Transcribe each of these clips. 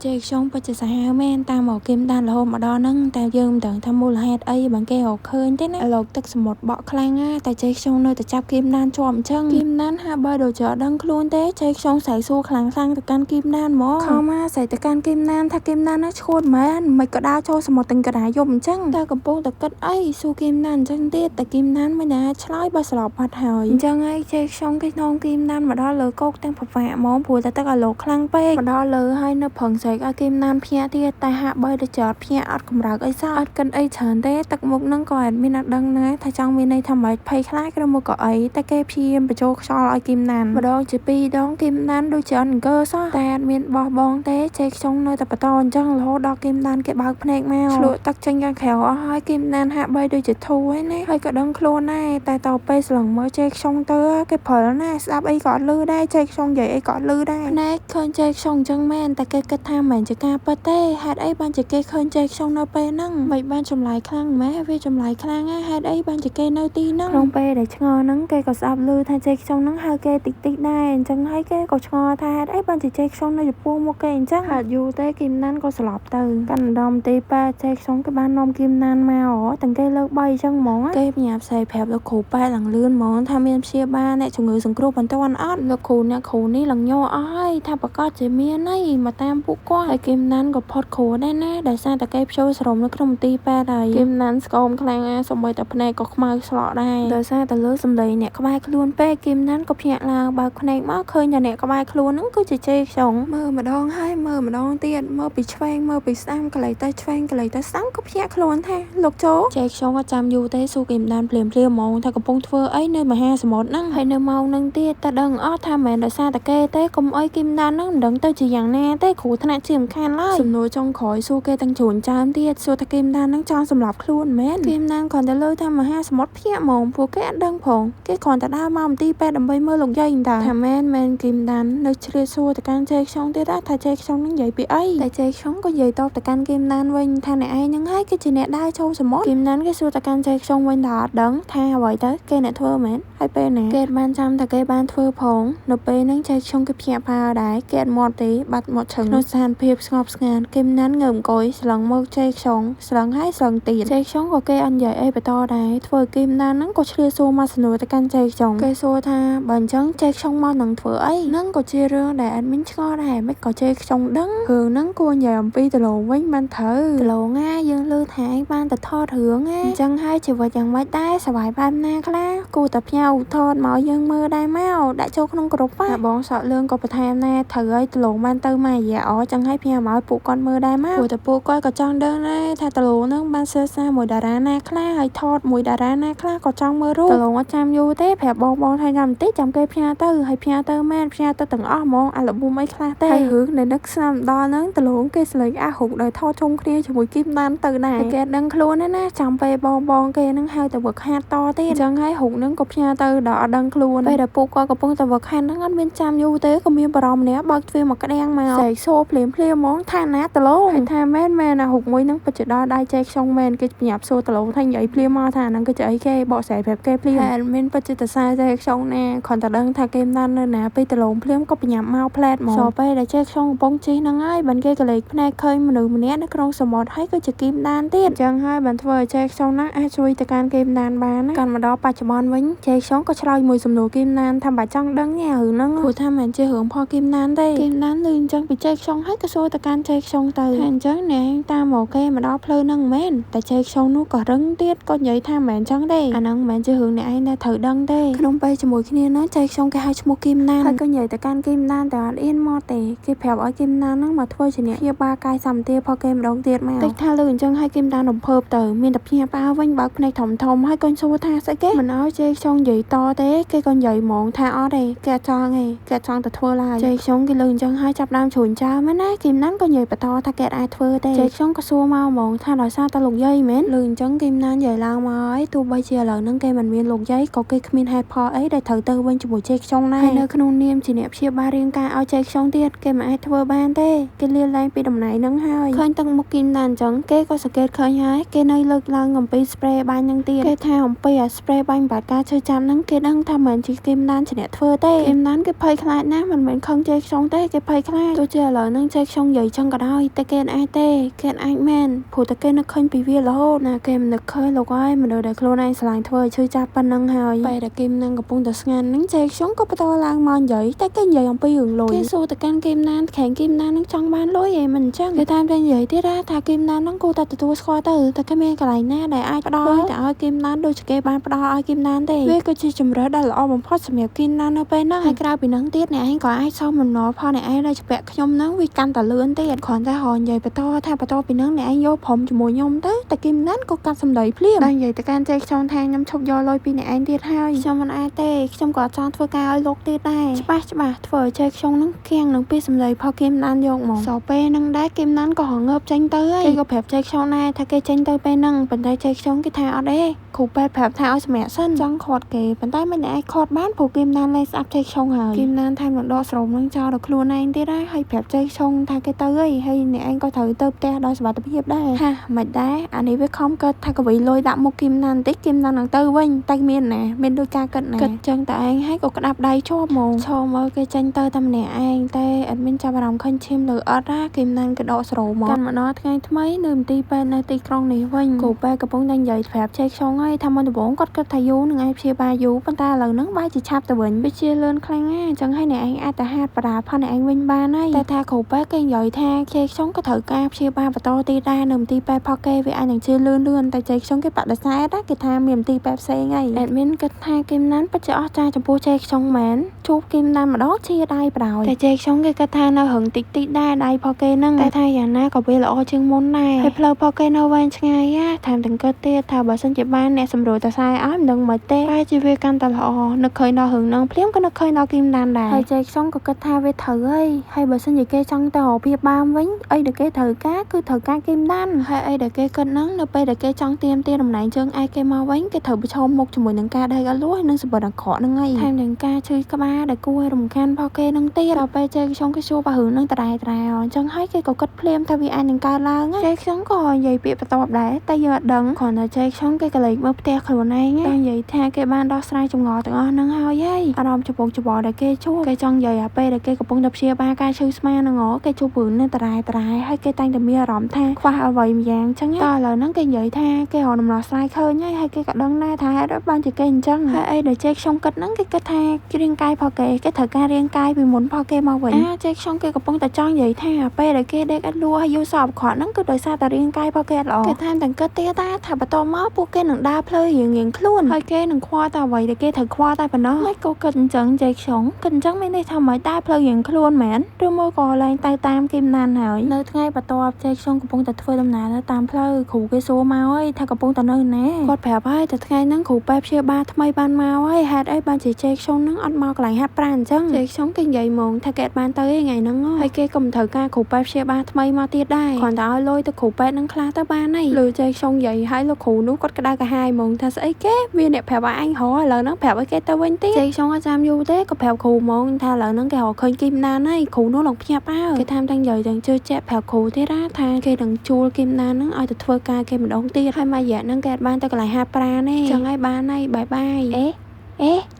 ចេកខ្យងពិតជាសាហាវមែនតាមមកគីមដានរហូតមកដល់ហ្នឹងតែយើងមិនដឹងថាមូលហេតុអីបានគេរកឃើញទេណាលោកទឹកសមុទ្របក់ខ្លាំងណាតែចេកខ្យងនៅតែចាប់គីមដានជាប់អញ្ចឹងគីមដានហាក់បើដូចជាអត់ដឹងខ្លួនទេចេកខ្យងស្រែកសួរខ្លាំងទៅកាន់គីមដានហ្មងខំមកស្រែកទៅកាន់គីមដានថាគីមដានហ្នឹងឈួតមែនមិនក៏ដើរចូលសមុទ្រទាំងកដាយប់អញ្ចឹងតែកំពុងតែគិតអីសួរគីមដានអញ្ចឹងទៀតតែគីមដានមិនអាចឆ្លើយបើស្លាប់បាត់ហើយអញ្ចឹងហើយចេកខ្យងគេនាំគីមដានមកដល់លើគោកទាំងប្រវាក់ហ្មងព្រោះតែទឹកឲ្យលោកខ្លាំងពេកមកដល់លើហើយនៅប្រឹងស្រែកឲ្យគីមដានភ្ញាក់ទៀតតែហាក់បីដូចជាអត់ភ្ញាក់អត់កម្រើកអីសោះអត់កិនអីច្រើនទេទឹកមុខហ្នឹងក៏អត់មានអត់ដឹងដែរថាចង់មានន័យថាម៉េចភ័យខ្លាចឬមកក៏អីតែគេព្យាយាមបញ្ចូលខ្យល់ឲ្យគីមដានម្ដងជាពីរដងគីមដានដូចជាអត់អង្គើសោះតែអត់មានបោះបង់ទេចេកខ្យងនៅតែបន្តអញ្ចឹងរហូតដល់គីមដានគេបើកភ្នែកមកឆ្លក់ទឹកចេញខាងក្រៅអស់ហើយគីមដានហាក់បីដូចជាធូរហើយណាហើយក៏ដឹងខ្លួនដែរតែតទៅពេលស្លឹងមើលចេកខ្យងទៅគេព្រិលណាស្ដាប់អីក៏អត់ឮដែរចេកខ្យងនិយាយអីក៏អត់ឮដែរភ្នែកឃើញចេកខ្យងអញ្ចឹងមែនតែគេគិតថាមិនជាការពិតទេហេតុអីបានជាគេឃើញចេកខ្យងនៅពេលហ្នឹងមិនបានចម្លែកខ្លាំងម៉េះវាចម្លែកខ្លាំងណាហេតុអីបានជាគេនៅទីហ្នឹងក្នុងពេលដែលឆ្ងល់ហ្នឹងគេក៏ស្ដាប់ឮថាចេកខ្យងហ្នឹងហៅគេតិចដែរអញ្ចឹងហើយគេក៏ឆ្ងល់ថាហេតុអីបានជាចេកខ្យងនៅចំពោះមុខគេអញ្ចឹងហេតុយូរទេគីមណានក៏ស្លាប់ទៅកាន់ម្ដងទីប៉ែចេកខ្យងគេបាននាំគីមណានមកទាំងគេលើក3អញ្ចឹងហ្មងគេបញ្ញាប់ផ្សេងប្រាប់លោកគ្រូប៉ែឡើងលឿនហ្មងថាមានព្យាបាលអ្នកជំងឺសង្គ្រោះបន្ទាន់អត់លោកគ្រូអ្នកគ្រូនេះឡើងញ័រអស់ហើយថាប្រកាសជាមានអីមកតាមពួកគាត់ហើយគីមណានក៏ផុតគ្រូដែរណាដោយសារតែគេភ្ជួរស្រោមនៅក្នុងមន្ទីរប៉ែហើយគីមណានស្គមខ្លាំងណាសូម្បីតែភ្នែកក៏ខ្មៅស្លក់ដែរដោយសារតែលើសំឡេងអ្នកក្បែរខ្លួនពេកគីមណានក៏ភ្ញាក់ឡើងបើកភ្នែកមកឃើញតែអ្នកក្បែរខ្លួនហ្នឹងគឺជាចេកខ្យងមើលម្ដងហើយមើលម្ដងទៀតមើលពីឆ្វេងមើលពីស្ដាំកន្លែងទៅឆ្វេងកន្លែងទៅស្ដាំក៏ភ្ញាក់ខ្លួនថាលោកជោចេកខ្យងអត់ចាំយូរទេសួរគីមណានភ្លាមហ្មងថាកំពុងធ្វើអីនៅមហាសមុទ្រហ្នឹងហើយនៅម៉ោងហ្នឹងទៀតតែដឹងអត់ថាមិនដោយសារតែគេទេកុំអីគីមដានហ្នឹងមិនដឹងទៅជាយ៉ាងណាទេគ្រូថ្នាក់ជាសំខាន់ឡើយសំណួរចុងក្រោយសួរគេទាំងជួនចើមទៀតសួរថាគីមដានហ្នឹងចង់សម្លាប់ខ្លួនមែនគីមដានគ្រាន់តែលើថាមហាសមុទ្រភ្ញាក់ហ្មងពួកគេអត់ដឹងផងគេគ្រាន់តែដើរមកមន្ទីរពេទ្យដើម្បីមើលលោកយាយតាថាមែនគីមដាននៅឆ្លៀតសួរទៅកាន់ចេកខ្យងទៀតថាចេកខ្យងហ្នឹងនិយាយពីអីតែចេកខ្យងក៏និយាយតបទៅកាន់គីមដានវិញថាអ្នកឯងហ្នឹងហើយគឺជាអ្នកដើរចូលសមុទ្រគីមដានគេសួរទៅកាន់ចេកខ្យងវិញថាអត់ដឹងថាអ្វីទៅគេអ្នកធ្វើមែនហើយពេលណាគេបានចាំតែគេបានធ្វើផងនៅពេលហ្នឹងចេកខ្យងគេភ្ញាក់ផ្អើលដែរគេអត់មាត់ទេបាត់មាត់ឈឹងក្នុងស្ថានភាពស្ងប់ស្ងាត់គីមណានងើបអង្គុយស្លឹងមើលចេកខ្យងស្លឹងហើយស្លឹងទៀតចេកខ្យងក៏គេអត់និយាយអីបន្តដែរធ្វើគីមណានហ្នឹងក៏ឆ្លៀតសួរមកសំណួរទៅកាន់ចេកខ្យងគេសួរថាបើអញ្ចឹងចេកខ្យងមកនឹងធ្វើអីហ្នឹងក៏ជារឿងដែលអត់មានឆ្ងល់ដែរមិនក៏ចេកខ្យងដឹងរឿងហ្នឹងគួរនិយាយអំពីដលងវិញបានត្រូវដលងណាយើងលើថាឯងបានតែថតរឿងណាអញ្ចឹងហើយជីវិតយ៉ាងម៉េចដែរសប្បាយបែបណាខ្លះគួរតែផ្ញើថតមកយើងមើលដែរមកដាក់ចូលក្នុងក្រុមណាបងសក់លឿងក៏បន្ថែមណាត្រូវឲ្យដលងបានទៅមួយរយៈចឹងហើយផ្ញើមកឲ្យពួកគាត់មើលដែរមកព្រោះតែពួកគាត់ក៏ចង់ដឹងដែរថាដលងហ្នឹងបានសើសារមួយតារាណាខ្លះហើយថតមួយតារាណាខ្លះក៏ចង់មើលរូបដលងអត់ចាំយូរទេប្រាប់បងថាចាំបន្តិចចាំគេផ្ញើទៅហើយផ្ញើទៅមែនផ្ញើទៅទាំងអស់ហ្មងអាលប៊ុំអីខ្លះទេហើយរឿងដែលនឹកស្នាមដល់ហ្នឹងដលងគេស្លេកអាហុកដោយថតជុំគ្នាជាមួយគីមដានទៅដែរគេដឹងខ្លួនណាចាំពេលបងគេហ្នឹងហៅទៅវឹកហាត់តទៀតអញ្ចឹងហើយហុកហ្នឹងក៏ផ្ញើទៅដល់អត់ដឹងខ្លួនពេលដែលពួកគាត់កំពុងតែវឹកហាត់ហ្នឹងអត់មានចាំយូរទេក៏មានបារម្ភម្នាក់បើកទ្វារមកក្តាំងមកស្រែកសូភ្លាមហ្មងថាណាដលងហើយថាមែនអាហុកមួយហ្នឹងពិតជាដល់ដៃចេកខ្យងមែនគេបញ្ញាប់សួរដលងថានិយាយភ្លាមមកថាហ្នឹងគឺជាអីគេបកស្រាយប្រាប់គេភ្លាមហើយមានពិតជាតសើចេកខ្យងណាគ្រាន់តែដឹងថាគេមិននៅណាពេលដលងភ្លាមក៏បញ្ញាប់មកផ្លែតមកសពេលដែលចេកខ្យងកំពុងជិះហ្នឹងហើយបានគេក៏លេចភ្នែកឃើញមនុស្សម្នាក់នៅក្នុងសមុទ្រហើយគឺជាគីមដានទៀតអញ្ចឹងហើយបានធ្វើឲ្យចេកខ្យងណាអាចជួយទៅកាន់គីមដានបានកាន់មកដល់បច្ចុប្បន្នវិញចេកខ្យងក៏ឆ្លើយមួយសំណួរគីមដានថាបើចង់ដឹងញ៉ារឿងហ្នឹងព្រោះថាមិនជារឿងផលគីមដានទេគីមដានឮអញ្ចឹងពីចេកខ្យងហើយក៏សួរទៅកាន់ចេកខ្យងទៅថាអញ្ចឹងអ្នកតាមមកគេមកដល់ផ្លូវហ្នឹងមែនតែចេកខ្យងនោះក៏រឹងទៀតក៏និយាយថាមិនអញ្ចឹងទេអាហ្នឹងមិនជារឿងអ្នកឯងដែលត្រូវដឹងទេក្នុងពេលជាមួយគ្នានោះចេកខ្យងគេហៅឈ្មោះគីមដានហើយក៏និយាយទៅកាន់គីមដានតែអត់អៀនមកទេគេប្រាប់ឲ្យគីមដានហ្នឹងមកធ្វើជាអ្នកព្យាបាលកាយសម្បទាផលគេម្ដងទៀតមកតិចថាលើអញ្ចឹងឲ្យគីមដានរំភើបទៅមានតែភ្ញាក់ផ្អើលវិញបើកភ្នែកធំហើយក៏សួរថាស្អីគេមិនឲ្យចេកខ្យងនិយាយតទេគេក៏និយាយហ្មងថាអត់ទេគេអត់ចង់ទេគេអត់ចង់ទៅធ្វើឡើយចេកខ្យងគេលើអញ្ចឹងឲ្យចាប់ដើមជ្រួញចោលមែនណាគីមដានក៏និយាយបន្តថាគេអាចធ្វើទេចេកខ្យងក៏សួរមកហ្មងថាដោយសារតែលោកយាយមែនលើអញ្ចឹងគីមដាននិយាយឡើងមកហើយទោះបីជាឥឡូវហ្នឹងគេមិនមានលោកយាយក៏គេគ្មានហេតុផលអីដែលត្រូវទៅវិញជាមួយចេកខ្យងដែរហើយនៅក្នុងនាមជាអ្នកព្យាបាលរាងកាយឲ្យចេកខ្យងទៀតគេមិនអាចធ្វើបានទេគេលាលែងពីតំណែងហ្នឹងហើយឃើញទឹកមុខគីមដានអញ្ចឹងគេក៏សង្កេតឃើញហើយគេនៅលើកឡើងអំពី spray បាញ់ហ្នឹងទៀតគេថាអំពីអា spray បាញ់បាត់ការឈឺចាប់ហ្នឹងគេដឹងថាមិនជាគីមដានជាអ្នកធ្វើទេគីមដានគេភ័យខ្លាចណាស់មិនមែនខឹងចេកខ្យងទេគេភ័យខ្លាចទោះជាឥឡូវហ្នឹង ចេកខ្ញុំនិយាយចឹងក៏ដោយតែគេអាចទេគេអាចមែនព្រោះតែគេនឹកឃើញពីវារហូតណាគេមិននឹកឃើញលោកហើយមនុស្សដែលខ្លួនឯងស្រឡាញ់ធ្វើឲ្យឈឺចាប់ប៉ុណ្ណឹងហើយពេលដែលគីមនឹងកំពុងតែស្ងាត់ហ្នឹងចេកខ្ញុំក៏បន្តឡើងមកនិយាយតែគេនិយាយអំពីរឿងលុយគេសួរទៅកាន់គីមណានខាងគីមណាននឹងចង់បានលុយឯមិនចឹងគេតាមតែនិយាយទៀតថាគីមណាននឹងគួរតែទទួលស្គាល់ទៅតែគេមានកន្លែងណាដែលអាចផ្ដល់លុយទៅឲ្យគីមណានដូចជាគេបានផ្ដល់ឲ្យគីមណានទេវាគឺជាជម្រើសដ៏ល្អបំផុតសម្រាប់គីមណាននៅពេលហ្នឹងហើយក្រៅពីហ្នឹងទៀតអ្នកឯងក៏អាចសមបំណុលផលអ្នកឯងដែលជាពាក់ខ្ញុំហ្នឹងវាកាន់តែលឿនទៀតគ្រាន់តែរហនិយាយបន្តថាបន្តពីហ្នឹងអ្នកឯងយកព្រមជាមួយខ្ញុំទៅតែគីមណានក៏កាត់សម្ដីភ្លាមតែនិយាយទៅកាន់ចេកខ្ញុំថាខ្ញុំឈប់យកលុយពីអ្នកឯងទៀតហើយខ្ញុំមិនអាចទេខ្ញុំក៏ចង់ធ្វើការឲ្យលោកទៀតដែរច្បាស់ធ្វើឲ្យចេកខ្ញុំហ្នឹងគៀងនឹងពីសម្ដីផលគីមណានយកមកសោពេលហ្នឹងដែរគីមណានក៏ហងើបចេញទៅហើយគេក៏ប្រាប់ចេកខ្ញុំដែរថាគេចេញទៅពេលហ្នឹងប៉ុន្តែចេកខ្ញុំគេថាអត់ទេគ្រូពេទ្យប្រាប់ថាឲ្យសម្រាប់សិនចង់ខាត់គេប៉ុន្តែមិនអាចខាត់បានព្រោះគីមណានលែងស្អប់ចេកខ្ញុំហើយគីមណានថែមនឹងដកស្រោមនឹងចោលដល់ខ្លួនឯងទៀតហើយប្រាប់ចេកខ្ញុំថាគេទៅហើយអ្នកឯងក៏ត្រូវទៅផ្ទះដោយសុវត្ថិភាពដែរហាមិនដែរអានេះវាខំកើតថាកវីលុយដាក់មុខគីមណានបន្តិចគីមណាននឹងទៅវិញតែមានណាមានដូចការគិតណាគិតចឹងតែឯងហើយក៏ក្តាប់ដៃជាប់ហ្មងឈរមើលគេចេញទៅតែម្នាក់ឯងតែអត់មានចាប់អារម្មណ៍ឃើញឈាមលើអត់គីមណានក៏ដកស្រោមមកកាន់មកដល់ថ្ងៃថ្មីនៅមន្ទីរពេទ្យនៅទីក្រុងនេះវិញគ្រូពេទ្យកំពុងតែនិយាយប្រាប់ចេកខ្ញុំហើយថាមុនដំបូងគាត់គិតថាយូរនឹងអាចព្យាបាលយូរប៉ុន្តែឥឡូវហ្នឹងបែរជាឆាប់ទៅវិញវាជាលឿនខ្លាំងណាស់អញ្ចឹងហើយអ្នកឯងអាចទៅហាត់ប្រាផលអ្នកឯងវិញបានហើយតែថាគ្រូពេទ្យគេនិយាយថាចេកខ្ញុំក៏ត្រូវការព្យាបាលបន្តទៀតដែរនៅមន្ទីរពេទ្យផកគេវាអាចនឹងជាលឿនតែចេកខ្ញុំគេបដិសេធគេថាមានមន្ទីរពេទ្យផ្សេងហើយអេដមីនគិតថាគីមណានពិតជាអស្ចារ្យចំពោះចេកខ្ញុំមែនជួបគីមណានម្ដងជាដៃប្រោយតែចេកខ្ញុំគេគិតថានៅរឹងតិចដែរដៃផកគេហ្នឹងតែថាយ៉ាងណាក៏វាល្អជាងមុនដែរហើយផ្លូវផកគេនៅវែងឆ្ងាយថែមទាំងគិតទៀតថាបើសិនជាបានអ្នកសម្រួលតខ្សែឲ្យមិនដឹងមិនទេតែជាវាកាន់តែល្អនឹកឃើញដល់រឿងហ្នឹងភ្លាមក៏នឹកឃើញដល់គីមណានដែរហើយចេកខ្ញុំក៏គិតថាវាត្រូវហើយបើសិនជាគេចង់ទៅរកភាពបានវិញអីដែលគេត្រូវការគឺត្រូវការគីមណានហើយអីដែលគេគិតហ្នឹងនៅពេលដែលគេចង់ទាមទារតំណែងជើងឯកគេមកវិញគេត្រូវប្រឈមមុខជាមួយនឹងការដេកអត់លួសនិងសម្បត្តិអាក្រក់ហ្នឹងហើយថែមទាំងការឈឺក្បាលដែលគួរឲ្យរំខានផកគេហ្នឹងទៀតដល់ពេលចេកខ្ញុំគេជួបរឿងហ្នឹងត្រែអញ្ចឹងហើយគេក៏គិតភ្លាមថាវាអាចនឹងកើតឡើងចេកខ្ញុំក៏និយាយពាក្យបន្ទាប់ដែរតែយើងអត់ដឹងគ្រាន់តែចេកខ្ញុំគេក៏លេចមើលផ្ទះខ្លួនឯងតែនិយាយថាគេបានដោះស្រាយចម្ងល់ទាំងអស់ហ្នឹងហើយអារម្មណ៍ច្បងច្បល់ដែលគេជួបគេចង់និយាយអាពេលដែលគេកំពុងតែព្យាបាលការឈឺស្មាហ្នឹងគេជួបរឿងនេះត្រែហើយគេតែងតែមានអារម្មណ៍ថាខ្វះអ្វីម្យ៉ាងអញ្ចឹងតើឥឡូវហ្នឹងគេនិយាយថាគេរកដំណោះស្រាយឃើញហើយគេក៏ដឹងដែរថាហេតុអីបានជាគេអញ្ចឹងហើយអីដែលចេកខ្ញុំគិតហ្នឹងគេគិតថារាងកាយផកគេត្រូវការរាងកាយពីមុនផកគេមកវិញចេកខ្ញុំគេកំពុងតែចង់និយាយថាពេលដែលគេដេកអត់លួសហើយយូរសោកអក្រក់ហ្នឹងគឺដោយសារតែរាងកាយផកគេអត់ល្អគេថែមទាំងគិតទៀតថាបន្តមកពួកគេនឹងដើរផ្លូវរៀងខ្លួនហើយគេនឹងខ្វល់តែអ្វីដែលគេត្រូវខ្វល់តែប៉ុណ្ណោះមិនក៏គិតអញ្ចឹងចេកខ្ញុំគិតអញ្ចឹងមានន័យថាមិនដើរផ្លូវរៀងខ្លួនមែនឬមកក៏ឡើងទៅតាមគីមណានហើយនៅថ្ងៃបន្ទាប់ចេកខ្ញុំកំពុងតែធ្វើដំណើរទៅតាមផ្លូវគ្រូគេសួរមកហើយថាកំពុងតែនៅណាគាត់ប្រាប់ហើយតែថ្ងៃហ្នឹងគ្រូពេទ្យព្យាបាលថ្មីបានមកហើយហេតុអីបានជាចេកខ្ញុំហ្នឹងអត់មកកន្លែងហាត់ប្រាណអញ្ចឹងចេកខ្ញុំគេនិយាយហ្មងថាគេអត់បានទៅទេថ្ងៃហ្នឹងហើយគេក៏មិនត្រូវការគ្រូពេទ្យព្យាបាលថ្មីមកទៀតដែរគ្រាន់តែឲ្យលុយទៅគ្រូពេទ្យហ្នឹងខ្លះទៅបានហើយលើចេកខ្ញុំនិយាយហើយលោកគ្រូនោះគាត់ក្តៅកាហាយហ្មងថាស្អីគេវាអ្នកប្រាប់ឲ្យអញរកឥឡូវហ្នឹងប្រាប់ឲ្យគេទៅវិញទៀតចេកខ្ញុំអត់ចាំយូរទេក៏ប្រាប់គ្រូហ្មងថាឥឡូវហ្នឹងគេរកឃើញគីមណានហើយគ្រូនោះនឹងភ្ញាក់ផ្អើលគេថែមទាំងនិយាយទាំងជឿជាក់ប្រាប់គ្រូទៀតថាគេនឹងជួលគីមណានហ្នឹងឲ្យទៅធ្វើការគេម្ដងទៀតហើយមួយរយៈហ្នឹងគេអត់បានទៅកន្លែងហាត់ប្រាណទេចឹងហើយបានហើយបាយ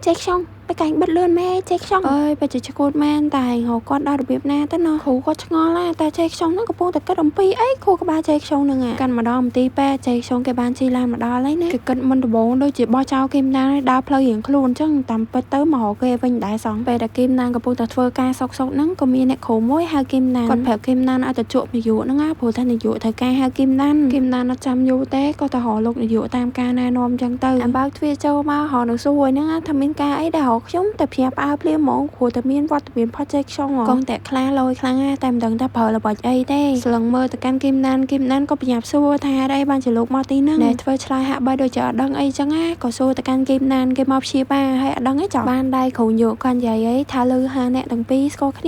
ចេកខ្ញុំไปកាញ់បិទលឿនម៉ែចេកខ្ញុំអើយបើជាឈួតមែនតែហៅគាត់ដល់របៀបណាទៅណោះគ្រូគាត់ឆ្ងល់ណាតែចេកខ្ញុំហ្នឹងកំពុងតែគិតអំពីអីគ្រូក្បាលចេកខ្ញុំហ្នឹងកាន់ម្ដងមន្ទីរពេទ្យចេកខ្ញុំគេបានជិះឡានមកដល់ហើយណាគេគិតមុនដំបូងដូចជាបោះចោលគីមណានដើរផ្លូវរៀងខ្លួនអញ្ចឹងតាមពិតទៅមករកគេវិញដែរសោះពេលដែលគីមណានកំពុងតែធ្វើការសុកហ្នឹងក៏មានអ្នកគ្រូមួយហៅគីមណានគាត់ប្រាប់គីមណានឲ្យទៅជួបនាយកហ្នឹងព្រោះថានាយកត្រូវការហៅគីមណានអត់ចាំយូរទេក៏ទៅរកលោកនាយកតាមការណែនាំអញ្ចឹងទៅអាបើកទ្វារចូលមករកនឹងសួរហ្នឹងថាមានការអីដែលរកខ្ញុំតែភ្ញាក់ផ្អើលភ្លាមហ្មងព្រោះតែមានវត្តមានផុតចេកខ្ញុំកងតែខ្លាលយខ្លាំងណាស់តែមិនដឹងថាប្រើល្បិចអីទេស្លឹងមើលទៅកាន់គីមណានក៏ប្រញាប់សួរថាហេតុអីបានជាលោកមកទីហ្នឹងតែធ្វើឆ្លើយហាក់បីដូចជាអត់ដឹងអីចឹងក៏សួរទៅកាន់គីមណានគេមកព្យាបាលហើយអត់ដឹងអីចោះបានដែរគ្រូយកគាត់និយាយអីថាលើហាអ្នកទាំងពីរស្គាល់គ្ន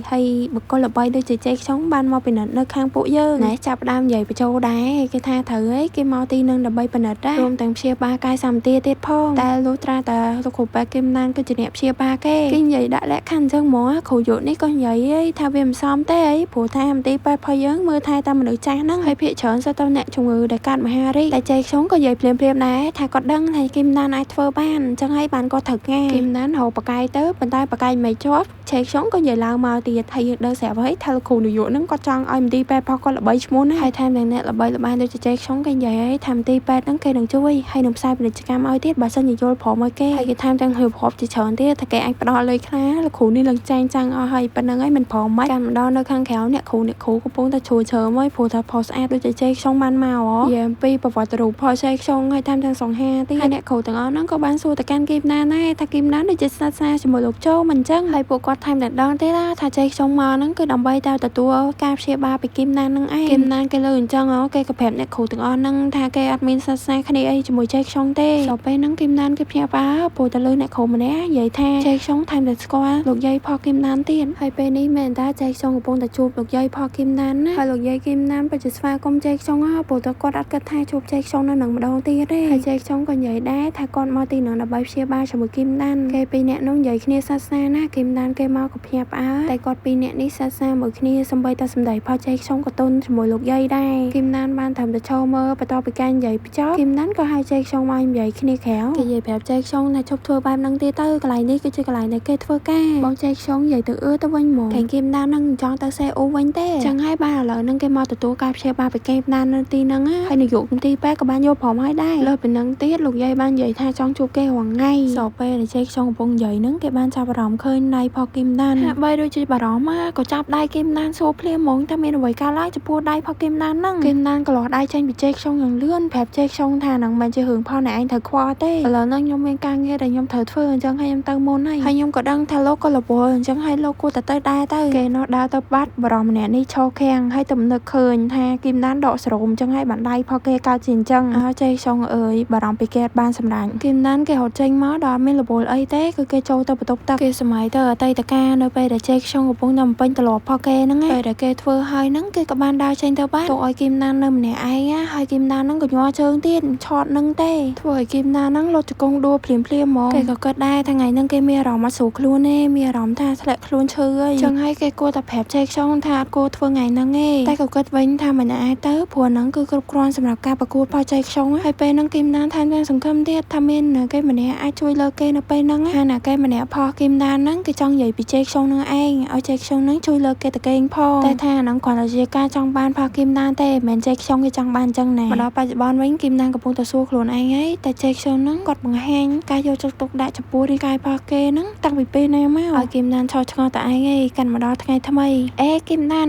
ាហើយបុគ្គលល្បីដូចជាចេកខ្ញុំបានមកពិនិត្យនៅខាងពួកយើងណែចាប់ដើមនិយាយបញ្ចូលដែរគេថាត្រូវអីគេមកទីហ្នឹងដើម្បីពិនិត្យដែររួមទាំងព្យាបាលកាយសម្បទាទៀតផងតែលុះត្រាតែលោកគ្រូពេទ្យគីមណានគឺជាអ្នកព្យាបាលគេនិយាយដាក់លក្ខខណ្ឌអញ្ចឹងហ្មងគ្រូយុនេះក៏និយាយថាវាមិនសមទេអីព្រោះថាមន្ទីរពេទ្យរបស់យើងមើលថែតែមនុស្សចាស់ហ្នឹងហើយភាគច្រើនសិតទៅអ្នកជំងឺដែលកើតមហារីកតែចេកខ្ញុំក៏និយាយភ្លាមដែរថាគាត់ដឹងថាគីមណានអាចធ្វើបានអញ្ចឹងហើយបានគាត់ត្រូវការគីមណានរកបកាយទៅប៉ុន្តែបកាយមិនជាប់ ឆេកខ្ញុំក៏និយាយឡើងមកទៀតហើយយើងដឹងស្រាប់ហើយថាលោកគ្រូនាយកហ្នឹងគាត់ចង់ឲ្យមន្ទីរពេទ្យរបស់គាត់ល្បីឈ្មោះណាហើយថែមទាំងអ្នកល្បីល្បាញដូចជាឆេកខ្ញុំក៏និយាយហើយថាមន្ទីរពេទ្យហ្នឹងគេនឹងជួយហើយនឹងផ្សាយពាណិជ្ជកម្មឲ្យទៀតបើសិនជាយល់ព្រមឲ្យគេហើយគេថែមទាំងហៅប្រាប់ជាច្រើនទៀតថាគេអាចផ្ដល់លុយខ្លះលោកគ្រូនេះឡើងចែងចាំងអស់ហើយប៉ុណ្្នឹងហើយមិនព្រមមិនចាំម្ដងនៅខាងក្រៅអ្នកគ្រូកំពុងតែជ្រួលជ្រើមកព្រោះថាផុសស្អាតដូចជាឆេកខ្ញុំបានមកនិយាយអំពីប្រវត្តិរូបផុសឆេកខ្ញុំហើយថែមទាំងសង្ហាទៀតហើយអ្នកគ្រូទាំងអស់ហ្នឹងក៏បានសួរទៅកាន់គីមណានដែរថាគីមណានដូចជាស្និទ្ធស្នាលជាមួយលោកជូមិនអញ្ចឹងហើយពួកគាត់ថែមទាំងដឹងទៀតថាឆេកខ្ញុំមកហ្នឹងគឺដើម្បីតែទទួលការព្យាបាលពីគីមណានហ្នឹងឯងគីមណានគេលើអញ្ចឹងគេក៏ប្រាប់អ្នកគ្រូទាំងអស់ហ្នឹងថាគេអត់មានស្និទ្ធស្នាលគ្នាអីជាមួយឆេកខ្ញុំទេដល់ពេលហ្នឹងគីមណានគេភ្ញាក់ផ្អើលព្រោះតែលើអ្នកគ្រូម្នាក់និយាយថាឆេកខ្ញុំថែមទាំងស្គាល់លោកយាយផោះគីមណានទៀតហើយពេលនេះមែនតាឆេកខ្ញុំកំពុងតែជួបលោកយាយផោះគីមណានណាហើយលោកយាយគីមណានពិតជាស្វាគមន៍ឆេកខ្ញុំព្រោះតែគាត់អត់គិតថាជួបឆេកខ្ញុំនៅនឹងម្ដងទៀតទេហើយឆេកខ្ញុំក៏និយាយដែរថាគាត់មកទីនោះដើម្បីព្យាបាលជាមួយគីមណានគេពីរនាក់នោះនិយាយគ្នាសាសនាណាគីមណានគេមកក៏ភ្ញាក់ផ្អើលតែគាត់ពីរនាក់នេះសាសនាមួយគ្នាសម្បីតែសម្ដីផោះឆេកខ្ញុំក៏ទន់ជាមួយលោកយាយដែរគីមណានបានត្រឹមតែឈរមើលបន្ទាប់ពីការនិយាយបញ្ចប់គីមណានក៏ហៅឆេកខ្ញុំមកនិយាយគ្នាក្រៅគេនិយាយប្រាប់ឆេកខ្ញុំថាជប់ធ្វើបែបហ្នឹងទៀតទៅកន្លែងនេះគឺជាកន្លែងដែលគេធ្វើការបងឆេកខ្ញុំនិយាយទៅទៅវិញមកគេគីមណានហ្នឹងចង់ទៅសេអូវិញទេចឹងហើយបានឥឡូវហ្នឹងគេមកទទួលការព្យាបាលពីគីមណាននៅទីហ្នឹងហើយនាយកមន្ទីរពេទ្យក៏បានយល់ព្រមហើយដែរលើពីហ្នឹងទៀតលោកយាយបាននិយាយថាចង់ជួបគេរាល់ថ្ងៃសោពេលដែលឆេកខ្ញុំកំពុងនិយាយហ្នឹងគេបានចាប់អារម្មណ៍ឃើញដៃផោះគីមណានហាក់បីដូចជាបារម្ភក៏ចាប់ដៃគីមណានសួរភ្លាមហ្មងថាមានអ្វីកើតឡើងចំពោះដៃផោះគីមណានហ្នឹងគីមណានក៏លាស់ដៃចេញពីឆេកខ្ញុំយ៉ាងលឿនប្រាប់ឆេកខ្ញុំថាហ្នឹងមិនជារឿងផលអ្នកឯងត្រូវខ្វល់ទេឥឡូវហ្នឹងខ្ញុំមានការងារដែលខ្ញុំត្រូវធ្វើអញ្ចឹងហើយខ្ញុំទៅមុនហើយខ្ញុំក៏ដឹងថាលោកក៏រវល់អញ្ចឹងហើយលោកគួរតែទៅដែរទៅគេនោះដើរទៅបាត់បារម្ភម្នាក់នេះឈរខាំងហើយទំនឹកឃើញថាគីមណានដកស្រោមអញ្ចឹងហើយបានដៃផោះគេកើតជាអញ្ចឹងហើយឆេកខ្ញុំអើយបារម្ភពីគេអត់បានសម្រេចគីមណានគេរត់ចេញមកដល់មានរវល់អីទេគឺគេចូលទៅបន្ទប់ទឹកគេសម័យទៅអតីតកាលនៅពេលដែលឆេកខ្ញុំកំពុងតែបំពេញទម្លាប់ផោះគេហ្នឹងពេលដែលគេធ្វើហើយហ្នឹងគេក៏បានដើរចេញទៅបានទោះឲ្យគីមណាននៅម្នាក់ឯងហើយគីមណានហ្នឹងក៏ញ័រជើងទៀតឆត់ហ្នឹងទេធ្វើឲ្យគីមណានហ្នឹងលុតជង្គង់ដួលភ្លាមហ្មងគេក៏គិតដែរថ្ងៃហ្នឹងគេមានអារម្មណ៍អត់ស្រួលខ្លួនទេមានអារម្មណ៍ថាធ្លាក់ខ្លួនឈឺហើយចឹងហើយគេគួរតែប្រាប់ឆេកខ្ញុំថាអត់គួរធ្វើថ្ងៃហ្នឹងទេតែក៏គិតវិញថាមិនអាចទៅព្រោះហ្នឹងគឺគ្រប់គ្រាន់សម្រាប់ការប្រកួតផោះឆេកខ្ញុំហើយពេលហ្នឹងគីមណានថែមទាំងសង្ឃឹមទៀតថាមានគេម្នាក់អាចជួយលើគេនៅពេលហ្នឹងហើយណាគេម្នាក់ផោះគីមណានហ្នឹងគេចង់និយាយពីឆេកខ្ញុំហ្នឹងឯងឲ្យឆេកខ្ញុំហ្នឹងជួយលើគេតកេងផងតែថាហ្នឹងគ្រាន់តែជាការចង់បានផោះគីមណានទេមិនមែនឆេកខ្ញុំគេចង់បានចឹងណាមកដល់បច្ចុប្បន្នវិញគីមណានកំពុងតែសួរខ្លួនឯងហើយតែឆេកខ្ញុំហ្នឹងគាត់បង្ហាញការយកចិត្តទុកដាក់ចំពោះរាងកាយផោះគេហ្នឹងតាំងពីពេលណាមកឲ្យគីមណានឆោតឆ្ងល់តែឯងឯងកាន់មកដល់ថ្ងៃថ្មីគីមណា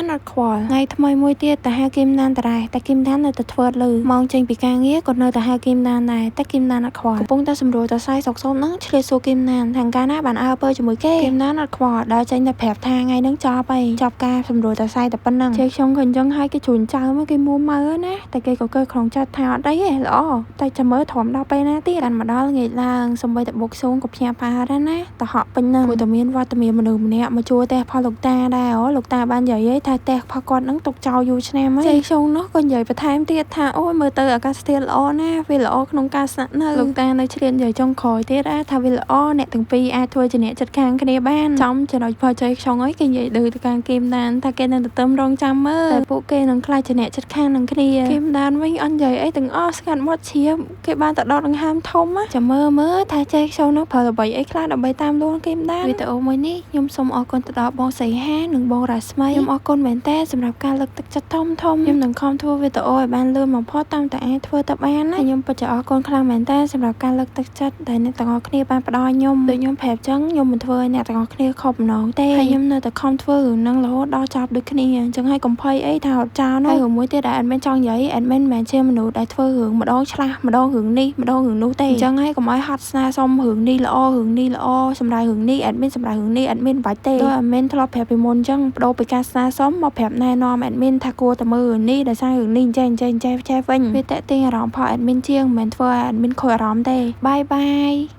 នអត់ខ្វល់ថ្ងៃថ្មីមួយទៀតតែហៅគីមណានតារ៉េតែគីមណាននៅតែធ្វើលឺម៉ោងចេញពីការងារក៏នៅតែហៅគីមណានដែរតែគីមណានអត់ខ្វល់កំពុងតែសម្រួលតសៃសុកសុំហ្នឹងឆ្លៀតសួរគីមណានថាកាលណាបានអើពើជាមួយគេគីមណានអត់ខ្វល់ដើរចេញតែប្រាប់ថាថ្ងៃហ្នឹងចប់ហើយចប់ការសម្រួលតសៃតែប៉ុណ្្នឹងជេកខ្ញុំក៏អញ្ចឹងហើយគេជួញចៅមកគេមួម៉ៅណាតែគេក៏កើតក្នុងចិត្តថាអត់អីទេល្អតែចាំមើលធំដល់ពេលណាទៀតកាន់មកដល់ងាយឡើងសំបីតែបុកសួងក៏ភ្ញាក់ផ្អើលដែរណាតហក់ពេញហ្នឹងព្រោះតែមានវត្តមានមនុស្សម្នាក់មកជួផ្ទះផលលោកតាដែរលោកតាបាននិយាយថាផ្ទះផគាត់ហ្នឹងទុកចោលយូរឆ្នាំហើយជេកខ្ញុំនោះក៏និយាយបន្ថែមទៀតថាអូយមើលទៅអាកាសធាតុល្អណាវាល្អក្នុងការស្នាក់នៅលោកតានៅឆ្លៀននិយាយចុងក្រោយទៀតថាវាល្អអ្នកទាំងពីរអាចធ្វើជាអ្នកចិត្តខាងគ្នាបានចំចំណុចផលជេកខ្ញុំអើយគេនិយាយដូចទៅខាងគីមណានថាគេនឹងទៅទឹមរងចាំមើលតែពួកគេនឹងខ្លាចជាអ្នកចិត្តខាងនឹងគ្នាគីមណានវិញអត់និយាយអីទាំងអស់ស្ងាត់មាត់ជ្រាបគេបានទៅដកដង្ហើមធំចាំមើលថាជេកខ្ញុំនោះប្រើល្បីអីខ្លះដើម្បីតាមលួនគីមណានវីដេអូមួយនេះខ្ញុំសូមអរគុណទៅដល់បងសីហានិងបងរ៉ាស្មីខ្ញុំអរគុណមែនតើសម្រាប់ការលើកទឹកចិត្តធំខ្ញុំនឹងខំធ្វើវីដេអូឲ្យបានលឿនបំផុតតាមតែអាចធ្វើទៅបានណាខ្ញុំពិតជាអរគុណខ្លាំងមែនតើសម្រាប់ការលើកទឹកចិត្តដែលអ្នកទាំងអស់គ្នាបានផ្ដល់ខ្ញុំដូចខ្ញុំប្រាប់ចឹងខ្ញុំមិនធ្វើឲ្យអ្នកទាំងអស់គ្នាខកបំណងទេហើយខ្ញុំនៅតែខំធ្វើរឿងហ្នឹងរហូតដល់ចប់ដូចគ្នាអញ្ចឹងហើយកុំភ័យអីថាអត់ចោលនោះហើយមួយទៀតដែលអត់មានចង់និយាយអត់មែនជាមនុស្សដែលធ្វើរឿងម្ដងឆ្លាស់ម្ដងរឿងនេះម្ដងរឿងនោះទេអញ្ចឹងហើយកុំឲ្យហត់ស្នើសុំរឿងនេះល្អសម្រាប់រឿងនេះអត់មានសម្រាប់រឿងនេះអត់មានបាច់ទេដោយអត់មានធ្លាប់ប្រាប់ពីមុនអញ្ចឹងបដូរពីការស្នើសុំមកប្រាប់ណែនាំអត់មានថាគួរតែមើលរឿងនេះដោយសាររឿងនេះចេះវិញវាតេទៀងអារម្មណ៍ផលអត់មានជាងមិនមែនធ្វើឲ្យអត់មានខូចអារម្មណ៍ទេបាយ